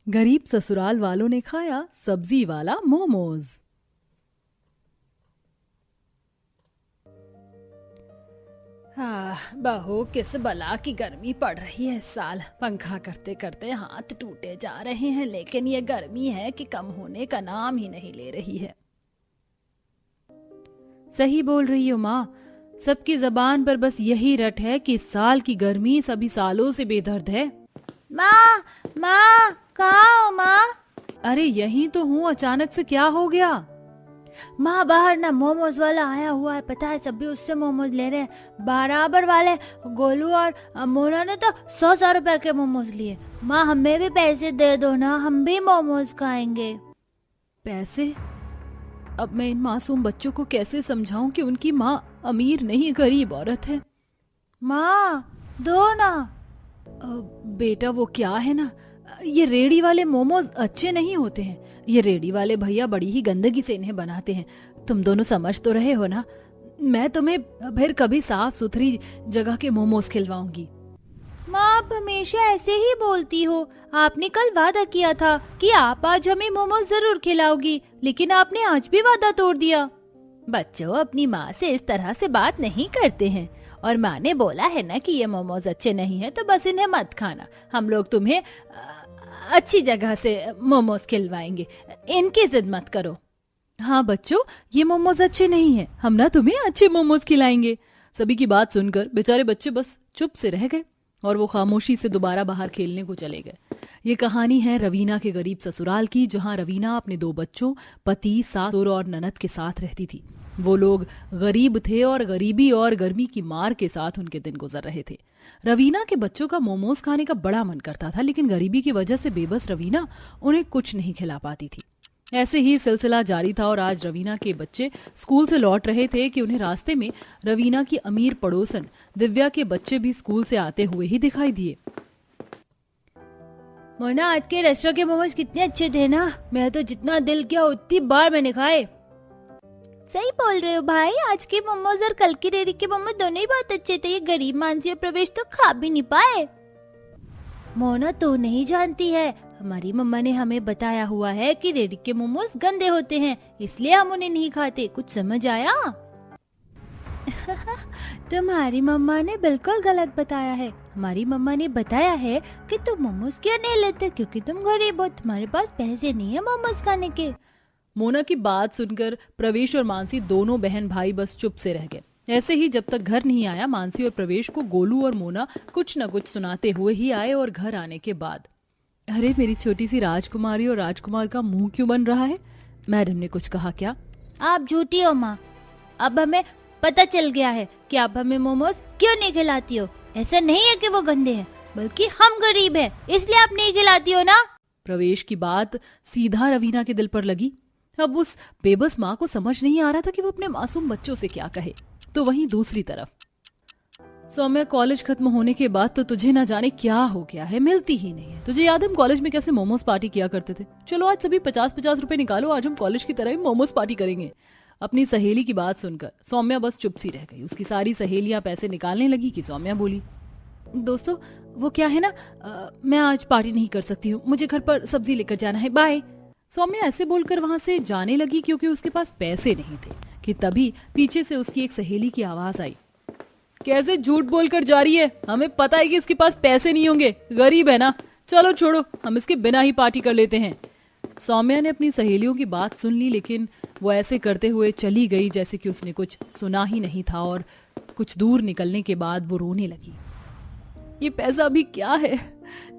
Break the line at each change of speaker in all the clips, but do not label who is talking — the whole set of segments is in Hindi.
गरीब ससुराल वालों ने खाया सब्जी वाला मोमोज।
बहू, किस बला की गर्मी पड़ रही है इस साल। पंखा करते करते हाथ टूटे जा रहे हैं, लेकिन ये गर्मी है कि कम होने का नाम ही नहीं ले रही है।
सही बोल रही हो माँ, सबकी जबान पर बस यही रट है कि इस साल की गर्मी सभी सालों से बेदर्द है।
माँ, माँ, कहाँ हो माँ?
अरे यही तो हूँ, अचानक से क्या हो गया?
माँ, बाहर ना मोमोज वाला आया हुआ है, पता है सभी उससे मोमोज ले रहे हैं। बराबर वाले गोलू और मोना ने तो 100 रुपए के मोमोज लिए। माँ, हमें भी पैसे दे दो ना, हम भी मोमोज खाएंगे।
पैसे? अब मैं इन मासूम बच्चों को कैसे समझाऊं कि उनकी माँ अमीर नहीं गरीब औरत है।
माँ, दो ना।
बेटा वो क्या है ना, ये रेडी वाले मोमोज अच्छे नहीं होते हैं। ये रेडी वाले भैया बड़ी ही गंदगी से इन्हें बनाते हैं। तुम दोनों समझ तो रहे हो ना। मैं तुम्हें फिर कभी साफ सुथरी जगह के मोमोज खिलवाऊंगी।
माँ, आप हमेशा ऐसे ही बोलती हो। आपने कल वादा किया था कि आप आज हमें मोमोज जरूर खिलाओगी, लेकिन आपने आज भी वादा तोड़ दिया।
बच्चों अपनी माँ से इस तरह से बात नहीं करते हैं, और माँ ने बोला है ना कि ये मोमोज अच्छे नहीं है तो बस इन्हें मत खाना। हम लोग तुम्हें अच्छी जगह से मोमोज खिलवाएंगे, इनकी जिद मत करो। हाँ बच्चों, ये मोमोज अच्छे नहीं हैं, हम ना तुम्हें अच्छे मोमोज खिलाएंगे। सभी की बात सुनकर बेचारे बच्चे बस चुप से रह गए और वो खामोशी से दोबारा बाहर खेलने को चले गए। ये कहानी है रवीना के गरीब ससुराल की, जहाँ रवीना अपने 2 बच्चों, पति, सास और ननद के साथ रहती थी। वो लोग गरीब थे और गरीबी और गर्मी की मार के साथ उनके दिन गुजर रहे थे। रवीना के बच्चों का मोमोज खाने का बड़ा मन करता था, लेकिन गरीबी की वजह से बेबस रवीना उन्हें कुछ नहीं खिला पाती थी। ऐसे ही सिलसिला जारी था और आज रवीना के बच्चे स्कूल से लौट रहे थे कि उन्हें रास्ते में रवीना की अमीर पड़ोसन दिव्या के बच्चे भी स्कूल से आते हुए ही दिखाई दिए।
मोना, आज के रेस्टोरेंट के मोमोज कितने अच्छे थे ना। मैं तो जितना दिल किया उतनी बार मैंने खाए। सही बोल रहे हो भाई, आज के मोमोज और कल की रेडी के मोमोज दोनों ही बहुत अच्छे थे। ये गरीब मानसी और प्रवेश तो खा भी नहीं पाए। मोना, तो नहीं जानती है, हमारी मम्मा ने हमें बताया हुआ है कि रेडी के मोमोज गंदे होते हैं, इसलिए हम उन्हें नहीं खाते। कुछ समझ आया? तुम्हारी मम्मा ने बिल्कुल गलत बताया है। हमारी मम्मा ने बताया है कि तुम मोमोज क्यों नहीं लेते, क्योंकि तुम गरीब हो, तुम्हारे पास पैसे नहीं है मोमोज खाने के।
मोना की बात सुनकर प्रवेश और मानसी दोनों बहन भाई बस चुप से रह गए। ऐसे ही जब तक घर नहीं आया, मानसी और प्रवेश को गोलू और मोना कुछ न कुछ सुनाते हुए ही आए। और घर आने के बाद, अरे मेरी छोटी सी राजकुमारी और राजकुमार का मुंह क्यों बन रहा है? मैडम ने कुछ कहा क्या?
आप झूठी हो माँ, अब हमें पता चल गया है कि आप हमें मोमोज क्यों नहीं खिलाती हो। ऐसा नहीं है कि वो गंदे हैं, बल्कि हम गरीब हैं, इसलिए आप नहीं खिलाती हो ना।
प्रवेश की बात सीधा रवीना के दिल पर लगी। अब उस बेबस माँ को समझ नहीं आ रहा था कि वो अपने मासूम बच्चों से क्या कहे। तो वहीं दूसरी तरफ, सौम्या, कॉलेज खत्म होने के बाद तो तुझे ना जाने क्या हो गया है, मिलती ही नहीं है। तुझे याद है हम कॉलेज में कैसे मोमोज पार्टी किया करते थे? चलो आज सभी 50-50 रुपए निकालो, आज हम कॉलेज की तरह ही मोमोज पार्टी करेंगे। अपनी सहेली की बात सुनकर सौम्या बस चुप सी रह गई। उसकी सारी सहेलियां पैसे निकालने लगी कि सौम्या बोली, दोस्तों वो क्या है ना, मैं आज पार्टी नहीं कर सकती हूँ, मुझे घर पर सब्जी लेकर जाना है, बाय। सौम्या ऐसे बोलकर वहां से जाने लगी क्योंकि उसके पास पैसे नहीं थे कि तभी पीछे से उसकी एक सहेली की आवाज आई, कैसे झूठ बोलकर जा रही है, हमें पता है कि इसके पास पैसे नहीं होंगे, गरीब है ना, चलो छोड़ो, हम इसके बिना ही पार्टी कर लेते हैं। सौम्या ने अपनी सहेलियों की बात सुन ली, लेकिन वो ऐसे करते हुए चली गई जैसे कि उसने कुछ सुना ही नहीं था। और कुछ दूर निकलने के बाद वो रोने लगी। ये पैसा भी क्या है,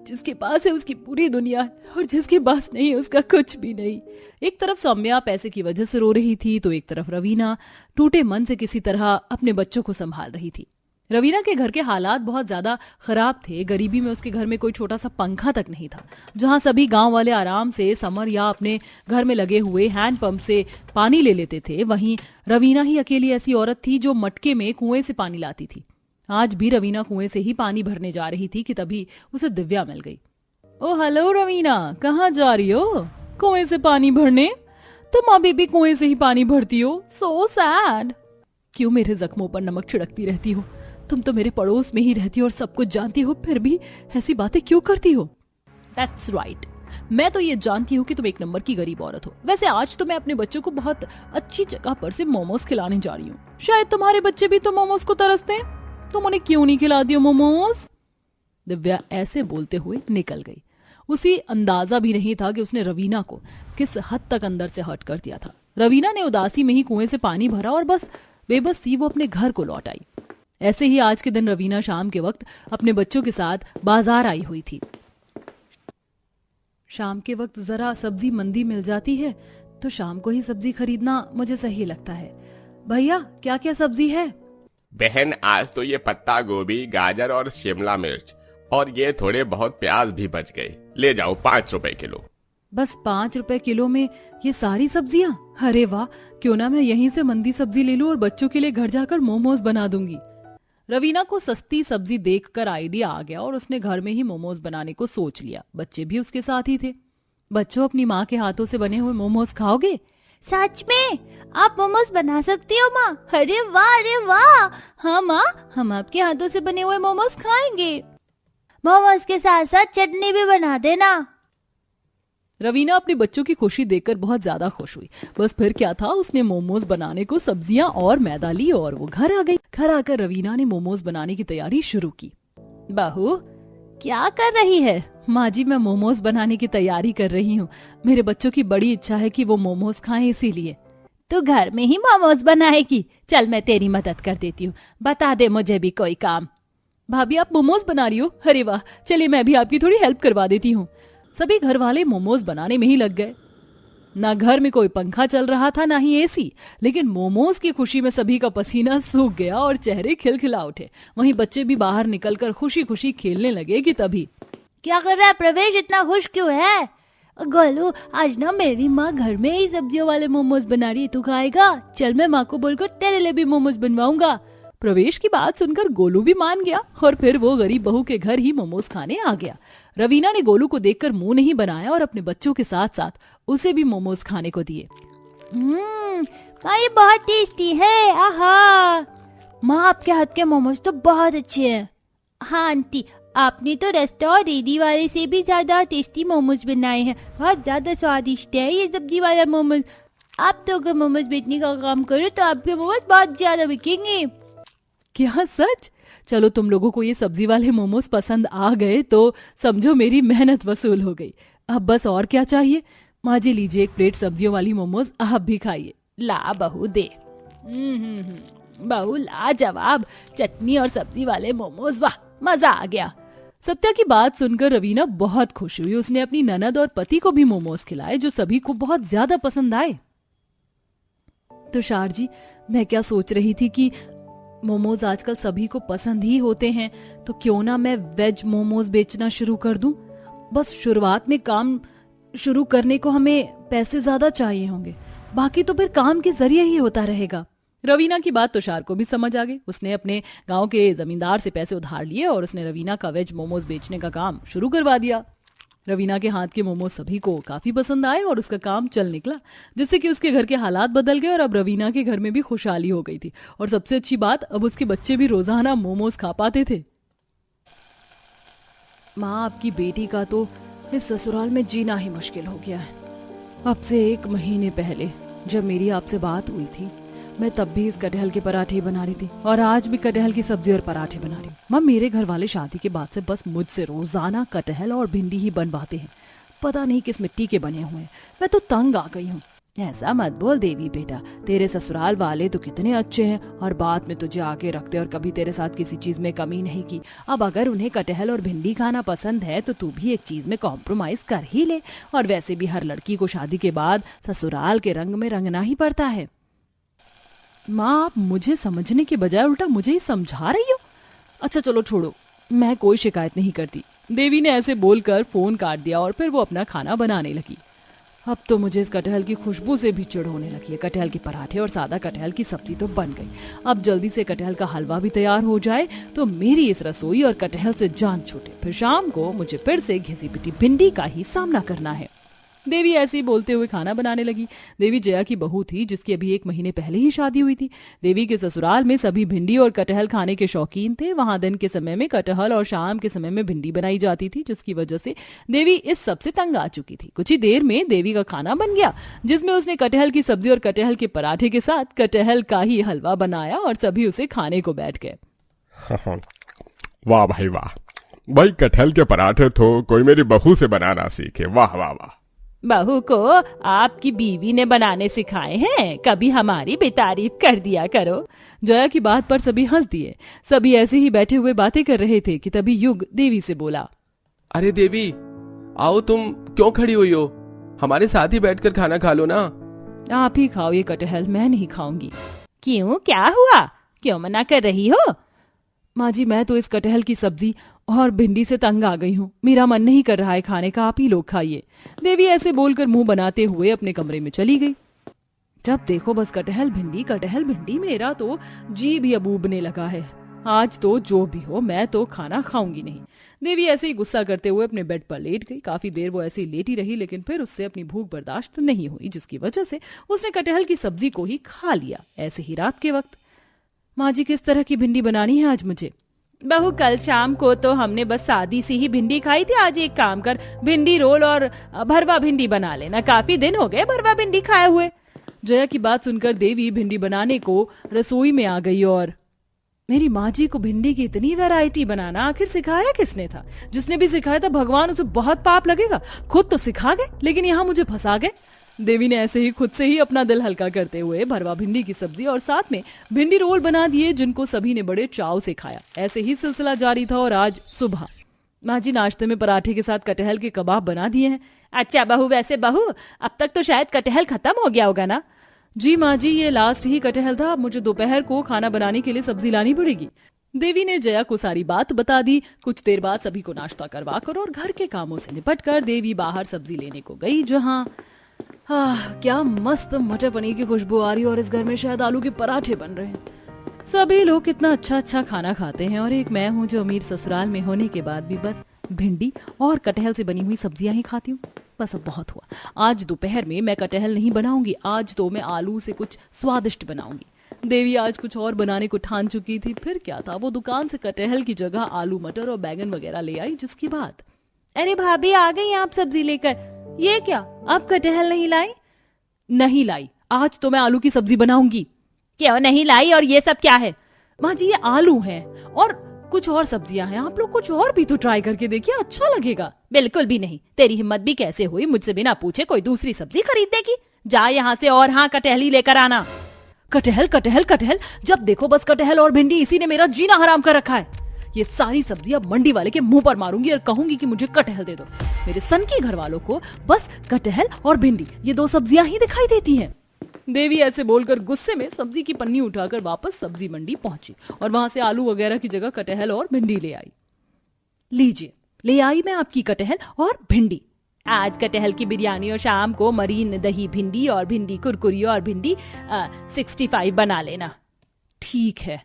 जिसके पास है उसकी पूरी दुनिया है, और जिसके पास नहीं है उसका कुछ भी नहीं। एक तरफ सौम्या पैसे की वजह से रो रही थी, तो एक तरफ रवीना टूटे मन से किसी तरह अपने बच्चों को संभाल रही थी। रवीना के घर के हालात बहुत ज्यादा खराब थे। गरीबी में उसके घर में कोई छोटा सा पंखा तक नहीं था। जहां सभी गांव वाले आराम से समर या अपने घर में लगे हुए हैंडपंप से पानी ले लेते थे, वहीं रवीना ही अकेली ऐसी औरत थी जो मटके में कुएं से पानी लाती थी। आज भी रवीना कुएं से ही पानी भरने जा रही थी कि तभी उसे दिव्या मिल गई। ओ हेलो रवीना, कहाँ जा रही हो? कुएं से पानी भरने? तुम अभी भी कुएं से ही पानी भरती हो? So sad. क्यों मेरे जख्मों पर नमक छिड़कती रहती हो? तुम तो मेरे पड़ोस में ही रहती हो और सब कुछ जानती हो, फिर भी ऐसी बातें क्यों करती हो? दैट्स राइट, मैं तो ये जानती हूँ कि तुम एक नंबर की गरीब औरत हो। वैसे आज तो मैं अपने बच्चों को बहुत अच्छी जगह पर से मोमोज खिलाने जा रही हूँ। शायद तुम्हारे बच्चे भी तो मोमोज को तरसते हैं, तुम उन्हें क्यों नहीं खिला दियो मोमोज। दिव्या ऐसे बोलते हुए निकल गई। उसी अंदाजा भी नहीं था कि उसने रवीना को किस हद तक अंदर से हर्ट कर दिया था। रवीना ने उदासी में ही कुएं से पानी भरा और बस बेबस सी वो अपने घर को लौट आई। ऐसे ही आज के दिन रवीना शाम के वक्त अपने बच्चों के साथ बाजार आई हुई थी। शाम के वक्त जरा सब्जी मंदी मिल जाती है तो शाम को ही सब्जी खरीदना मुझे सही लगता है। भैया क्या क्या सब्जी है?
बहन आज तो ये पत्ता गोभी, गाजर और शिमला मिर्च और ये थोड़े बहुत प्याज भी बच गए। ले जाओ 5 रुपए किलो।
बस 5 रुपए किलो में ये सारी सब्जियां? अरे वाह, क्यों ना मैं यहीं से मंदी सब्जी ले लूं और बच्चों के लिए घर जाकर मोमोज बना दूंगी। रवीना को सस्ती सब्जी देखकर आइडिया आ गया और उसने घर में ही मोमोज बनाने को सोच लिया। बच्चे भी उसके साथ ही थे। बच्चों, अपनी माँ के हाथों से बने हुए मोमोज खाओगे?
सच में आप मोमोज बना सकती हो माँ? अरे वाह, अरे वाह। हाँ माँ, हम आपके हाथों से बने हुए मोमोज खाएंगे। मोमोज के साथ साथ चटनी भी बना देना।
रवीना अपने बच्चों की खुशी देखकर बहुत ज्यादा खुश हुई। बस फिर क्या था, उसने मोमोज बनाने को सब्जियां और मैदा ली और वो घर आ गई। घर आकर रवीना ने मोमोज बनाने की तैयारी शुरू की। बहू क्या कर रही है? माँ जी, मैं मोमोज बनाने की तैयारी कर रही हूँ। मेरे बच्चों की बड़ी इच्छा है कि वो मोमोज खाएं, इसीलिए।
तो घर में ही मोमोज बनाएगी? चल मैं तेरी मदद कर देती हूँ, बता दे मुझे भी कोई काम।
भाभी आप मोमोज बना रही हो? अरे वाह, चलिए मैं भी आपकी थोड़ी हेल्प करवा देती हूँ। सभी घर वाले मोमोज बनाने में ही लग गए। ना घर में कोई पंखा चल रहा था, ना ही एसी, लेकिन मोमोज की खुशी में सभी का पसीना सूख गया और चेहरे खिलखिला उठे। वहीं बच्चे भी बाहर निकलकर खुशी खुशी खेलने लगे कि तभी
क्या कर रहा है प्रवेश, इतना खुश क्यों है? गोलू, आज ना मेरी माँ घर में ही सब्जियों वाले मोमोज बना रही है, तू खाएगा? चल मैं माँ को बोलकर तेरे लिए भी मोमोज बनवाऊंगा।
प्रवेश की बात सुनकर गोलू भी मान गया और फिर वो गरीब बहू के घर ही मोमोज खाने आ गया। रवीना ने गोलू को देखकर मुंह नहीं बनाया और अपने बच्चों के साथ साथ उसे भी मोमोज खाने को दिए।
माँ ये बहुत टेस्टी है। आहा, माँ आपके हाथ के मोमोज तो बहुत अच्छे हैं। हाँ आंटी, आपने तो रेस्टोरेंट रेडी वाले से भी ज्यादा टेस्टी मोमोज बनाए हैं। बहुत ज्यादा स्वादिष्ट है ये सब्जी वाला मोमोज। आप तो अगर मोमोज बेचने का काम करो तो आपके मोमोज बहुत ज्यादा बिकेंगे।
क्या सच? चलो तुम लोगों को ये सब्जी वाले मोमोज पसंद आ गए तो समझो मेरी मेहनत वसूल हो गई। अब बस और क्या चाहिए? माँ जी लीजिए 1 प्लेट सब्जियों वाली मोमोज, आप भी खाइए।
ला बहू दे। बहू ला जवाब, चटनी और सब्जी वाले मोमोज, वाह मजा आ गया।
सत्या की बात सुनकर रवीना बहुत खुश हुई। उसने अपनी ननद और पति को भी मोमोज खिलाए जो सभी को बहुत ज्यादा पसंद आए। तुषार जी, मैं क्या सोच रही थी कि मोमोज आजकल सभी को पसंद ही होते हैं, तो क्यों ना मैं वेज मोमोज बेचना शुरू कर दूं। बस शुरुआत में काम शुरू करने को हमें पैसे ज्यादा चाहिए होंगे, बाकी तो फिर काम के जरिए ही होता रहेगा। रवीना की बात तुषार को भी समझ आ गई। उसने अपने गांव के जमींदार से पैसे उधार लिए और उसने रवीना का वेज मोमोज बेचने का काम शुरू करवा दिया। रवीना के हाथ के मोमोज सभी को काफी पसंद आए और उसका काम चल निकला, जिससे कि उसके घर के हालात बदल गए और अब रवीना के घर में भी खुशहाली हो गई थी। और सबसे अच्छी बात, अब उसके बच्चे भी रोजाना मोमोज खा पाते थे। माँ, आपकी बेटी का तो इस ससुराल में जीना ही मुश्किल हो गया है। अब से 1 महीने पहले जब मेरी आपसे बात हुई थी, मैं तब भी इस कटहल के पराठे बना रही थी और आज भी कटहल की सब्जी और पराठे बना रही हूँ। माँ, मेरे घर वाले शादी के बाद से बस मुझसे रोजाना कटहल और भिंडी ही बनवाते हैं। पता नहीं किस मिट्टी के बने हुए हैं। मैं तो तंग आ गई हूँ। ऐसा मत बोल देवी बेटा, तेरे ससुराल वाले तो कितने अच्छे हैं और बाद में तुझे आके रखते और कभी तेरे साथ किसी चीज में कमी नहीं की। अब अगर उन्हें कटहल और भिंडी खाना पसंद है तो तू भी एक चीज में कॉम्प्रोमाइज कर ही ले। और वैसे भी हर लड़की को शादी के बाद ससुराल के रंग में रंगना ही पड़ता है। माँ, आप मुझे समझने के बजाय उल्टा मुझे ही समझा रही हो। अच्छा चलो छोड़ो, मैं कोई शिकायत नहीं करती। देवी ने ऐसे बोलकर फोन काट दिया और फिर वो अपना खाना बनाने लगी। अब तो मुझे इस कटहल की खुशबू से भी चिढ़ होने लगी है। कटहल के पराठे और सादा कटहल की सब्जी तो बन गई, अब जल्दी से कटहल का हलवा भी तैयार हो जाए तो मेरी इस रसोई और कटहल से जान छूटे। फिर शाम को मुझे फिर से घिसी पिटी भिंडी का ही सामना करना है। देवी ऐसे ही बोलते हुए खाना बनाने लगी। देवी जया की बहू थी जिसकी अभी 1 महीने पहले ही शादी हुई थी। देवी के ससुराल में सभी भिंडी और कटहल खाने के शौकीन थे। वहां दिन के समय में कटहल और शाम के समय में भिंडी बनाई जाती थी, जिसकी वजह से देवी इस सब से तंग आ चुकी थी। कुछ ही देर में देवी का खाना बन गया, जिसमें उसने कटहल की सब्जी और कटहल के पराठे के साथ कटहल का ही हलवा बनाया और सभी उसे खाने को बैठ गए।
वाह भाई वाह, भाई कटहल के पराठे तो कोई मेरी बहू से बनाना सीखे। वाह वाह वाह।
बहू को आपकी बीवी ने बनाने सिखाए हैं, कभी हमारी भी तारीफ कर दिया करो।
जया की बात पर सभी हंस दिए। सभी ऐसे ही बैठे हुए बातें कर रहे थे कि तभी युग देवी से बोला,
अरे देवी, आओ, तुम क्यों खड़ी हुई हो? हमारे साथ ही बैठकर खाना खा लो ना।
आप ही खाओ ये कटहल, मैं नहीं खाऊंगी।
क्यों, क्या हुआ? क्यों मना कर रही हो?
माँ जी, मैं तो इस कटहल की सब्जी और भिंडी से तंग आ गई हूँ, मेरा मन नहीं कर रहा है खाने का, आप ही लोग खाइए। देवी ऐसे बोलकर मुंह बनाते हुए अपने कमरे में चली गई। जब देखो बस कटहल भिंडी, मेरा तो जी भी अब उबने लगा है। आज तो जो भी हो, मैं तो खाना खाऊंगी नहीं। देवी ऐसे ही गुस्सा करते हुए अपने बेड पर लेट गई। काफी देर वो ऐसे ही लेटी रही, लेकिन फिर उससे अपनी भूख बर्दाश्त नहीं हुई, जिसकी वजह से उसने कटहल की सब्जी को ही खा लिया। ऐसे ही रात के वक्त, माँ जी किस तरह की भिंडी बनानी है आज मुझे?
बहू, कल शाम को तो हमने बस सादी सी ही भिंडी खाई थी। आज एक काम कर, भिंडी रोल और भरवा भिंडी बना लेना, काफी दिन हो गए भरवा भिंडी खाए हुए।
जया की बात सुनकर देवी भिंडी बनाने को रसोई में आ गई और मेरी माँ जी को भिंडी की इतनी वैरायटी बनाना आखिर सिखाया किसने था? जिसने भी सिखाया था भगवान उसे बहुत पाप लगेगा। खुद तो सिखा गए, लेकिन यहाँ मुझे फंसा गए। देवी ने ऐसे ही खुद से ही अपना दिल हल्का करते हुए भरवा भिंडी की सब्जी और साथ में भिंडी रोल बना दिए, जिनको सभी ने बड़े चाव से खाया। ऐसे ही सिलसिला जारी था और आज सुबह माँ जी नाश्ते में पराठे के साथ कटहल के कबाब बना दिए हैं।
अच्छा बहू, वैसे बहू, अब तक तो शायद कटहल खत्म हो गया होगा ना?
जी माँ जी, ये लास्ट ही कटहल था। अब मुझे दोपहर को खाना बनाने के लिए सब्जी लानी पड़ेगी। देवी ने जया को सारी बात बता दी। कुछ देर बाद सभी को नाश्ता करवा कर और घर के कामों से निपट कर देवी बाहर सब्जी लेने को गई, जहाँ क्या मस्त मटर पनीर की खुशबू आ रही है और इस घर में शायद आलू के पराठे बन रहे हैं। सभी लोग कितना अच्छा अच्छा खाना खाते हैं और एक मैं हूँ जो अमीर ससुराल में होने के बाद भी बस भिंडी और कटहल से बनी हुई सब्जियां ही खाती हूँ। बस अब बहुत हुआ। आज दोपहर में मैं कटहल नहीं बनाऊंगी, आज तो मैं आलू से कुछ स्वादिष्ट बनाऊंगी। देवी आज कुछ और बनाने को ठान चुकी थी। फिर क्या था, वो दुकान से कटहल की जगह आलू मटर और बैगन वगैरह ले आई, जिसकी बात,
अरे भाभी, आ गई आप सब्जी लेकर। ये क्या, आप कटहल नहीं लाई?
नहीं लाई, आज तो मैं आलू की सब्जी बनाऊंगी।
क्यों नहीं लाई? और ये सब क्या है?
माँ जी, ये आलू है और कुछ और सब्जियां हैं। आप लोग कुछ और भी तो ट्राई करके देखिए, अच्छा लगेगा।
बिल्कुल भी नहीं। तेरी हिम्मत भी कैसे हुई मुझसे बिना पूछे कोई दूसरी सब्जी खरीदने की? जा यहाँ से और हाँ, कटहल ही लेकर आना।
कटहल कटहल कटहल, जब देखो बस कटहल और भिंडी, इसी ने मेरा जीना हराम कर रखा है। ये सारी सब्जियां मंडी वाले के मुंह पर मारूंगी और कहूंगी कि मुझे कटहल दे दो। मेरे सन की घर वालों को बस कटहल और भिंडी, ये 2 सब्जियां ही दिखाई देती हैं। देवी ऐसे बोलकर गुस्से में सब्जी की पन्नी उठाकर वापस सब्जी मंडी पहुंची और वहां से आलू वगैरह की जगह कटहल और भिंडी ले आई। लीजिए, ले आई मैं आपकी कटहल और भिंडी।
आज कटहल की बिरयानी और शाम को मरीन दही भिंडी और भिंडी कुरकुरी और भिंडी 65 बना लेना।
ठीक है।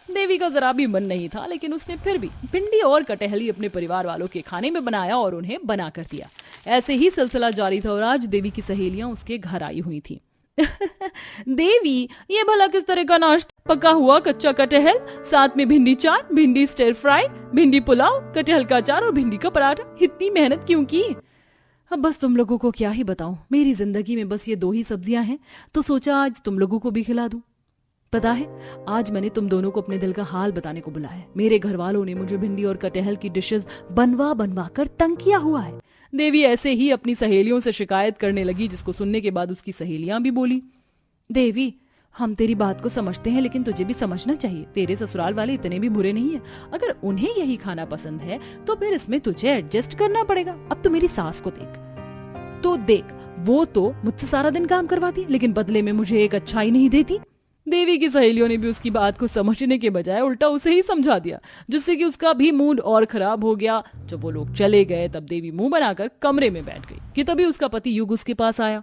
देवी का जरा भी मन नहीं था, लेकिन उसने फिर भी भिंडी और कटहल ही अपने परिवार वालों के खाने में बनाया और उन्हें बना कर दिया। ऐसे ही सिलसिला जारी था और आज देवी की सहेलियां उसके घर आई हुई थी। देवी, ये भला किस तरह का नाश्ता? पका हुआ कच्चा कटहल, साथ में भिंडी चाट, भिंडी स्टर फ्राई, भिंडी पुलाव, कटहल का अचार और भिंडी का पराठा। इतनी मेहनत क्यों की? अब बस तुम लोगों को क्या ही बताऊं, मेरी जिंदगी में बस ये 2 ही सब्जियां हैं, तो सोचा आज तुम लोगों को भी खिला दूं। पता है, आज मैंने तुम दोनों को अपने दिल का हाल बताने को बुलाया है। मेरे घर वालों ने मुझे भिंडी और कटहल की डिशेस बनवा कर तंग किया हुआ है। देवी ऐसे ही अपनी सहेलियों से शिकायत करने लगी, जिसको सुनने के बाद उसकी सहेलियां भी बोली, देवी, हम तेरी बात को समझते हैं, लेकिन तुझे भी समझना चाहिए, तेरे ससुराल वाले इतने भी बुरे नहीं है। अगर उन्हें यही खाना पसंद है तो फिर इसमें तुझे एडजस्ट करना पड़ेगा। अब तो मेरी सास को देख, वो तो मुझसे सारा दिन काम करवाती, लेकिन बदले में मुझे एक अच्छाई नहीं देती। देवी की सहेलियों ने भी उसकी बात को समझने के बजाय उल्टा उसे ही समझा दिया, जिससे कि उसका भी मूड और खराब हो गया। जब वो लोग चले गए तब देवी मुंह बनाकर कमरे में बैठ गई कि तभी उसका पति युग उसके पास आया।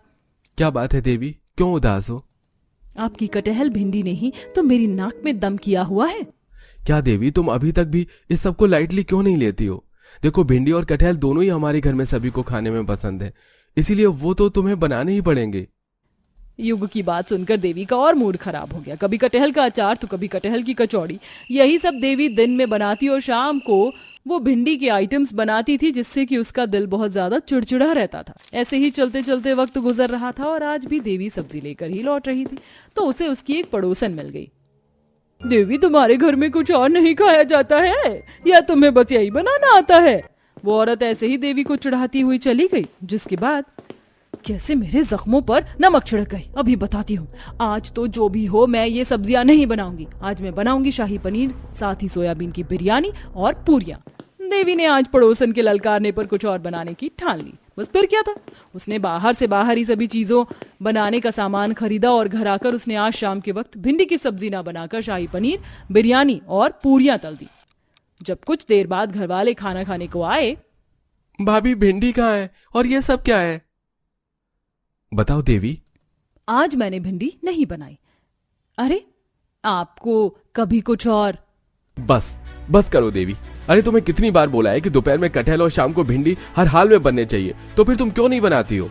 क्या बात है देवी, क्यों उदास हो?
आपकी कटहल भिंडी ने ही तो मेरी नाक में दम किया हुआ है।
क्या देवी, तुम अभी तक भी इस सबको लाइटली क्यों नहीं लेती हो? देखो, भिंडी और कटहल दोनों ही हमारे घर में सभी को खाने में पसंद है। इसीलिए वो तो तुम्हें बनाने ही पड़ेंगे।
युग की बात सुनकर देवी का और मूड खराब हो गया। कभी कटहल का अचार तो कभी कटहल की कचौड़ी, यही सब देवी दिन में बनाती और शाम को वो भिंडी के आइटम्स बनाती थी, जिससे कि उसका दिल बहुत ज्यादा चिड़चिड़ा रहता था। ऐसे ही चलते चलते वक्त गुजर रहा था और आज भी देवी सब्जी लेकर ही लौट रही थी तो उसे उसकी एक पड़ोसन मिल गई। देवी, तुम्हारे घर में कुछ और नहीं खाया जाता है या तुम्हें बस यही बनाना आता है? वो औरत ऐसे ही देवी को चिढ़ाती हुई चली गई, जिसके बाद कैसे मेरे जख्मों पर नमक छिड़क गई। अभी बताती हूँ। आज तो जो भी हो, मैं ये सब्जियां नहीं बनाऊंगी। आज मैं बनाऊंगी शाही पनीर, साथ ही सोयाबीन की बिरयानी और पूरियां। देवी ने आज पड़ोसन के ललकारने पर कुछ और बनाने की ठान ली। बस फिर क्या था, उसने बाहर से बाहर ही सभी चीजों बनाने का सामान खरीदा और घर आकर उसने आज शाम के वक्त भिंडी की सब्जी ना बनाकर शाही पनीर, बिरयानी और पूरियां तल दी। जब कुछ देर बाद घर वाले खाना खाने को आए,
भाभी भिंडी कहाँ है और ये सब क्या है? बताओ देवी।
आज मैंने भिंडी नहीं बनाई। अरे, आपको कभी कुछ और?
बस करो देवी। अरे तुम्हें कितनी बार बोला है कि दोपहर में कटहल और शाम को भिंडी हर हाल में बनने चाहिए, तो फिर तुम क्यों नहीं बनाती हो?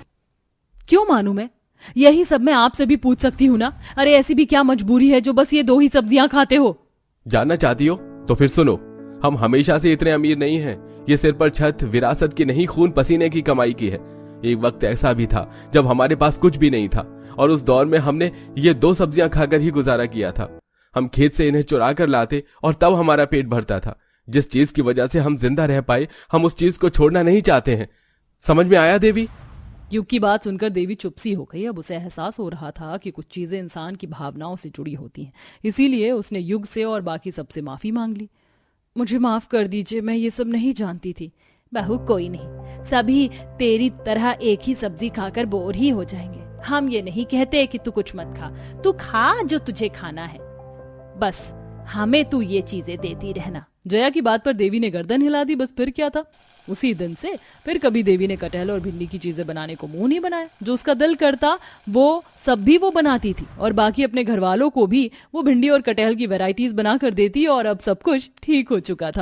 क्यों मानू मैं? यही सब मैं आपसे भी पूछ सकती हूँ ना। अरे ऐसी भी क्या मजबूरी है जो बस ये 2 ही सब्जियां खाते हो?
जानना चाहती हो तो फिर सुनो। हम हमेशा से इतने अमीर नहीं हैं। ये सिर पर छत विरासत की नहीं, खून पसीने की कमाई की है। एक वक्त ऐसा भी था जब हमारे पास कुछ भी नहीं था और उस दौर में हमने ये 2 सब्जियां खाकर ही गुजारा किया था। हम खेत से इन्हें चुरा कर लाते और तब हमारा पेट भरता था। जिस चीज की वजह से हम जिंदा रह पाए, हम उस चीज को छोड़ना नहीं चाहते हैं। समझ में आया देवी?
युग की बात सुनकर देवी चुप सी हो गई। अब उसे एहसास हो रहा था कि कुछ चीजें इंसान की भावनाओं से जुड़ी होती हैं, इसीलिए उसने युग से और बाकी सबसे माफी मांग ली। मुझे माफ कर दीजिए, मैं ये सब नहीं जानती थी।
बहू, कोई नहीं, सभी तेरी तरह एक ही सब्जी खाकर बोर ही हो जाएंगे। हम ये नहीं कहते कि तू कुछ मत खा, तू खा जो तुझे खाना है, बस हमें तू ये चीजें देती रहना।
जया की बात पर देवी ने गर्दन हिला दी। बस फिर क्या था, उसी दिन से फिर कभी देवी ने कटहल और भिंडी की चीजें बनाने को मुंह नहीं बनाया। जो उसका दिल करता वो सब भी वो बनाती थी और बाकी अपने घर वालों को भी वो भिंडी और कटहल की वैरायटीज बना कर देती और अब सब कुछ ठीक हो चुका था।